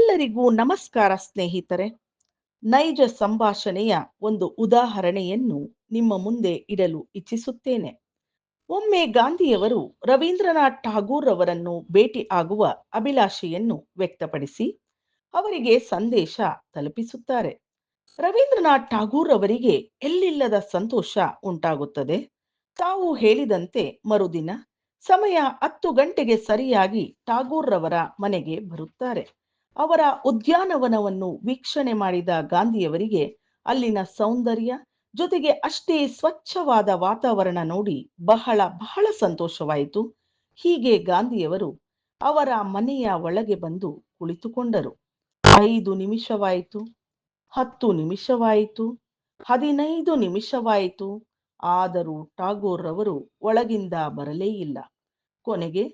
ಎಲ್ಲರಿಗೂ ನಮಸ್ಕಾರ ಸ್ನೇಹಿತರೆ. ನೈಜ ಸಂಭಾಷಣೆಯ ಒಂದು ಉದಾಹರಣೆಯನ್ನು ನಿಮ್ಮ ಮುಂದೆ ಇಡಲು ಇಚ್ಛಿಸುತ್ತೇನೆ. ಒಮ್ಮೆ ಗಾಂಧಿಯವರು ರವೀಂದ್ರನಾಥ್ ಠಾಗೂರ್ ಅವರನ್ನು ಭೇಟಿ ಆಗುವ ಅಭಿಲಾಷೆಯನ್ನು ವ್ಯಕ್ತಪಡಿಸಿ ಅವರಿಗೆ ಸಂದೇಶ ತಲುಪಿಸುತ್ತಾರೆ. ರವೀಂದ್ರನಾಥ್ ಠಾಗೂರ್ ಅವರಿಗೆ ಎಲ್ಲಿಲ್ಲದ ಸಂತೋಷ ಉಂಟಾಗುತ್ತದೆ. ತಾವು ಹೇಳಿದಂತೆ ಮರುದಿನ ಸಮಯ 10 ಗಂಟೆಗೆ ಸರಿಯಾಗಿ ಠಾಗೂರ್ ರವರ ಮನೆಗೆ ಬರುತ್ತಾರೆ. ಅವರ ಉದ್ಯಾನವನವನ್ನು ವೀಕ್ಷಣೆ ಮಾಡಿದ ಗಾಂಧಿಯವರಿಗೆ ಅಲ್ಲಿನ ಸೌಂದರ್ಯ ಜೊತೆಗೆ ಅಷ್ಟೇ ಸ್ವಚ್ಛವಾದ ವಾತಾವರಣ ನೋಡಿ ಬಹಳ ಬಹಳ ಸಂತೋಷವಾಯಿತು. ಹೀಗೆ ಗಾಂಧಿಯವರು ಅವರ ಮನೆಯ ಒಳಗೆ ಬಂದು ಕುಳಿತುಕೊಂಡರು. 5 ನಿಮಿಷವಾಯಿತು, 10 ನಿಮಿಷವಾಯಿತು, 15 ನಿಮಿಷವಾಯಿತು. ಆದರೂ ಠಾಗೂರ್ ರವರು ಒಳಗಿಂದ ಬರಲೇ ಇಲ್ಲ. ಕೊನೆಗೆ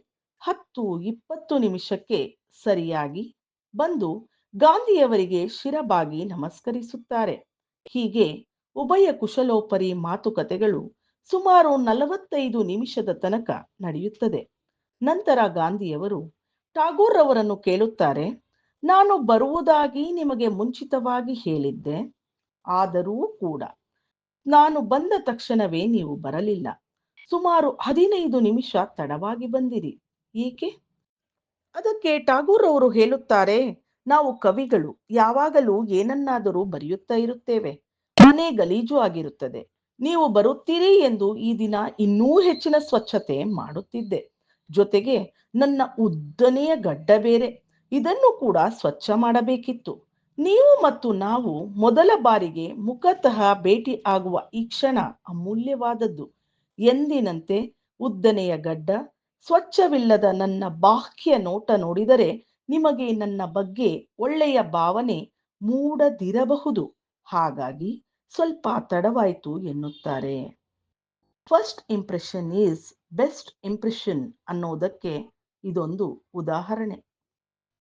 10-20 ನಿಮಿಷಕ್ಕೆ ಸರಿಯಾಗಿ ಬಂದು ಗಾಂಧಿಯವರಿಗೆ ಶಿರಬಾಗಿ ನಮಸ್ಕರಿಸುತ್ತಾರೆ. ಹೀಗೆ ಉಭಯ ಕುಶಲೋಪರಿ ಮಾತುಕತೆಗಳು ಸುಮಾರು 45 ನಿಮಿಷದ ತನಕ ನಡೆಯುತ್ತದೆ. ನಂತರ ಗಾಂಧಿಯವರು ಠಾಗೂರ್ ಅವರನ್ನು ಕೇಳುತ್ತಾರೆ, ನಾನು ಬರುವುದಾಗಿ ನಿಮಗೆ ಮುಂಚಿತವಾಗಿ ಹೇಳಿದ್ದೆ, ಆದರೂ ಕೂಡ ನಾನು ಬಂದ ತಕ್ಷಣವೇ ನೀವು ಬರಲಿಲ್ಲ. ಸುಮಾರು 15 ನಿಮಿಷ ತಡವಾಗಿ ಬಂದಿರಿ, ಏಕೆ? ಅದಕ್ಕೆ ಠಾಗೂರ್ ಅವರು ಹೇಳುತ್ತಾರೆ, ನಾವು ಕವಿಗಳು ಯಾವಾಗಲೂ ಏನನ್ನಾದರೂ ಬರೆಯುತ್ತಾ ಇರುತ್ತೇವೆ. ಮನೆ ಗಲೀಜು ಆಗಿರುತ್ತದೆ. ನೀವು ಬರುತ್ತೀರಿ ಎಂದು ಈ ದಿನ ಇನ್ನೂ ಹೆಚ್ಚಿನ ಸ್ವಚ್ಛತೆ ಮಾಡುತ್ತಿದ್ದೆ. ಜೊತೆಗೆ ನನ್ನ ಉದ್ದನೆಯ ಗಡ್ಡ ಬೇರೆ, ಇದನ್ನು ಕೂಡ ಸ್ವಚ್ಛ ಮಾಡಬೇಕಿತ್ತು. ನೀವು ಮತ್ತು ನಾವು ಮೊದಲ ಬಾರಿಗೆ ಮುಖತಃ ಭೇಟಿ ಆಗುವ ಈ ಕ್ಷಣ ಅಮೂಲ್ಯವಾದದ್ದು. ಎಂದಿನಂತೆ ಉದ್ದನೆಯ ಗಡ್ಡ, ಸ್ವಚ್ಛವಿಲ್ಲದ ನನ್ನ ಬಾಹ್ಯ ನೋಟ ನೋಡಿದರೆ ನಿಮಗೆ ನನ್ನ ಬಗ್ಗೆ ಒಳ್ಳೆಯ ಭಾವನೆ ಮೂಡದಿರಬಹುದು. ಹಾಗಾಗಿ ಸ್ವಲ್ಪ ತಡವಾಯಿತು ಎನ್ನುತ್ತಾರೆ. First impression is best impression ಅನ್ನೋದಕ್ಕೆ ಇದೊಂದು ಉದಾಹರಣೆ.